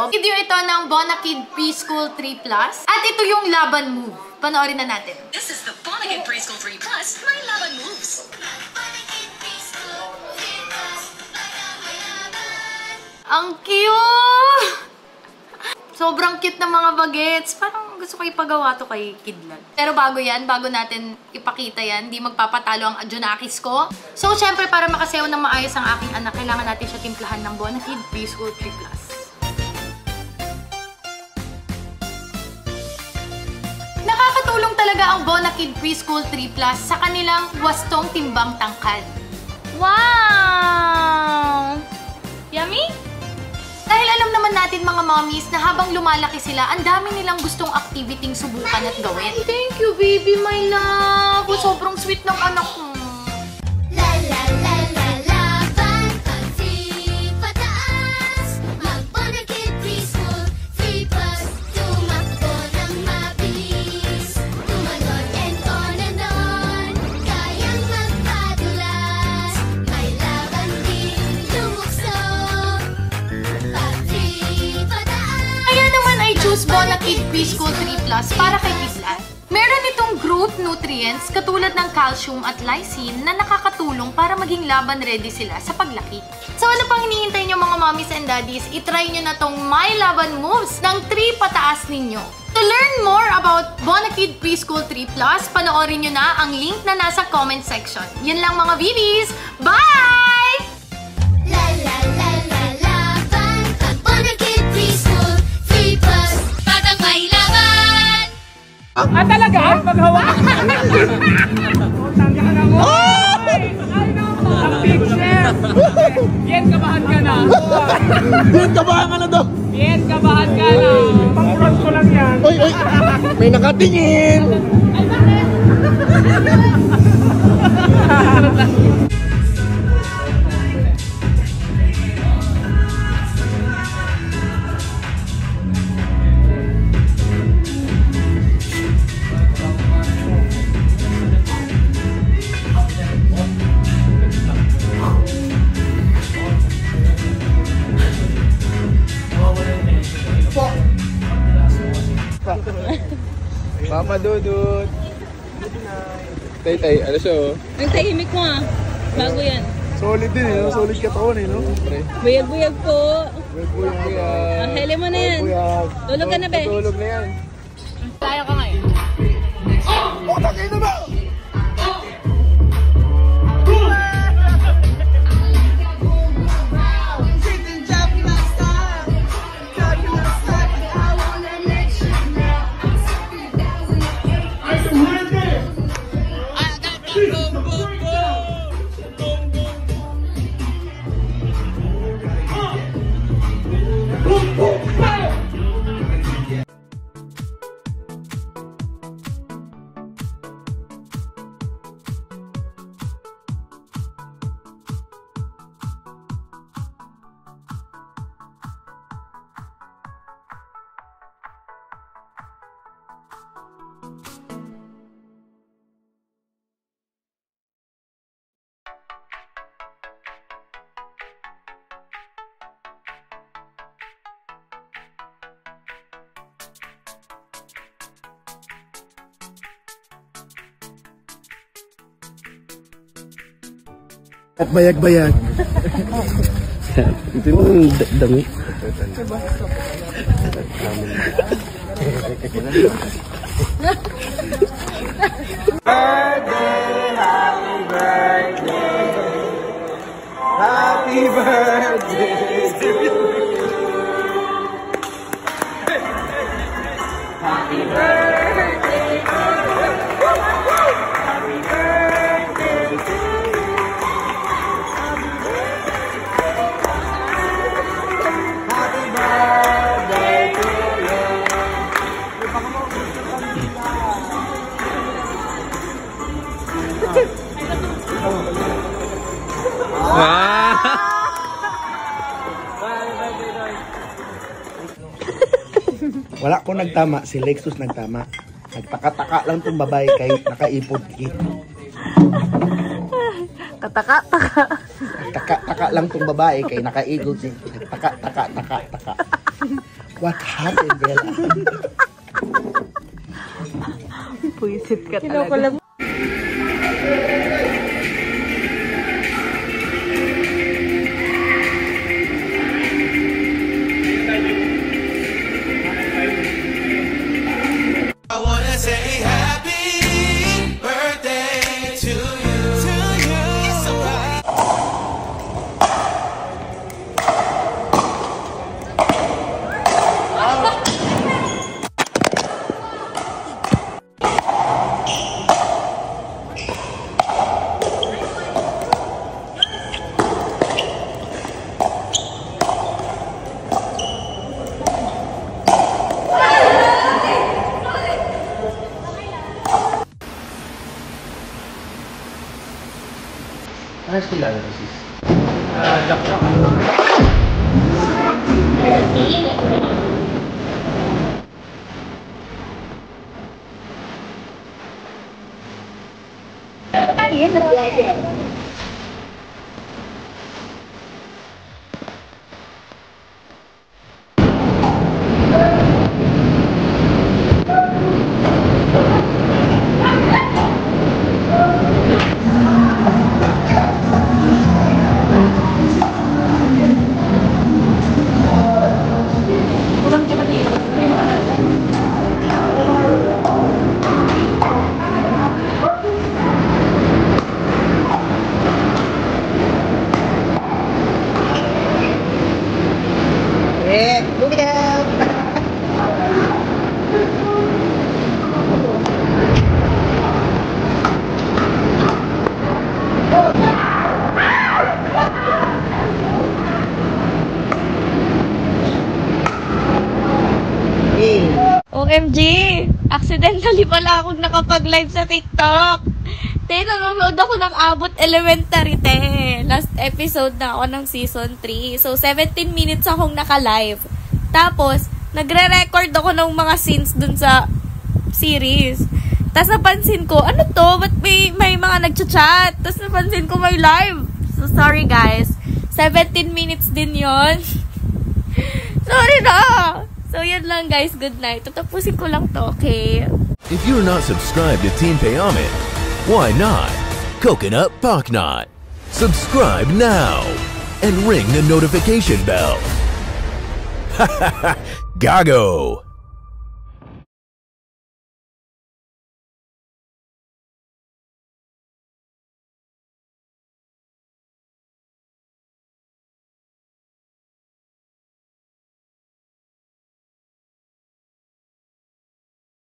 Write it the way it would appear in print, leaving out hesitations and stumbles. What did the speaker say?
ko. Video ito ng Bonakid Preschool 3+. At ito yung laban move. Panoorin na natin. This is the Bonakid Preschool 3+, my laban moves. Ang cute! Sobrang cute ng mga bagets. Parang gusto ko ipagawa to kay Kidlat. Pero bago yan, bago natin ipakita yan, di magpapatalo ang Junakis ko. So, syempre, para makasayaw ng maayos ang aking anak, kailangan natin siya timplahan ng Bonakid Preschool 3+. Nakakatulong talaga ang Bonakid Preschool 3+ sa kanilang wastong timbang tangkad. Wow! Yummy? Dahil alam naman natin mga mommies na habang lumalaki sila, ang dami nilang gustong activity subukan at gawin. Thank you, baby, my love! Sobrang sweet ng anak ko. La la la la la, pag-free pataas, mag-Bonakid Preschool 3+, tumakbo ng mabilis, tumalon and on, kayang magpadulas, may laban din lumukso. Kaya naman ay choose Bonakid Preschool 3+ para kay Kidlat. Meron itong group nutrients katulad ng calcium at lysine na nakakatulong para maging laban ready sila sa paglaki. So ano pang hinihintay nyo mga mommies and daddies, itry nyo na tong My Laban Moves ng 3 pataas ninyo. To learn more about Bonakid Preschool 3+, panoorin nyo na ang link na nasa comment section. Yun lang mga babies! Bye! La la la la la, pag-Bonakid Preschool 3+, batang may laban! Ah, talaga? Paghawa? Tangga ka na mo! Ang big chef! Bien, kabahan ka na! Bien, kabahan ka na daw! Bien, kabahan ka na! Pang-front ko lang yan! Oy, oy! May nakatingin! Ay, bakit? Papa Dudut! Tay, ano siya oh? Ang tahimik mo ah. Bago yan. Solid din eh, no? Solid katawan eh, no? Buyag-buyag po. Buyag. Ang hele mo na yan. Tulog ka na, be. Tulog na yan. Tayo ka ngayon. Oh, tagay na ba? At bayag-bayag. Ito yung dami. Happy birthday to you. Happy birthday to you. Happy birthday to you. Happy birthday to you. Wala ko nagtama, si Lexus nagtama. Nagtaka-taka lang tong babae kahit nakaipod kit. Kataka-taka. Nagtaka-taka lang tong babae kahit nakaigod siya. Nagtaka-taka-taka-taka. What happened, Bella? Puisit ka talaga. I wanna say happy birthday to you. It's so right. Ayos kilala na sis. OMG! Accidentally pala akong nakapag-live sa TikTok. Nanonood ako ng Abot Elementary, Last episode na ako ng season 3. So, 17 minutes akong naka-live. Tapos, nagre-record ako ng mga scenes dun sa series. Tapos napansin ko, ano to? Ba't may mga nagchat-chat? Tapos napansin ko may live. So, sorry guys. 17 minutes din yon. Sorry na! So, yun lang guys. Good night. Tatapusin ko lang to, okay? If you're not subscribed to Team Payaman, why not? Coconut Pocknot. Subscribe now and ring the notification bell. Gago!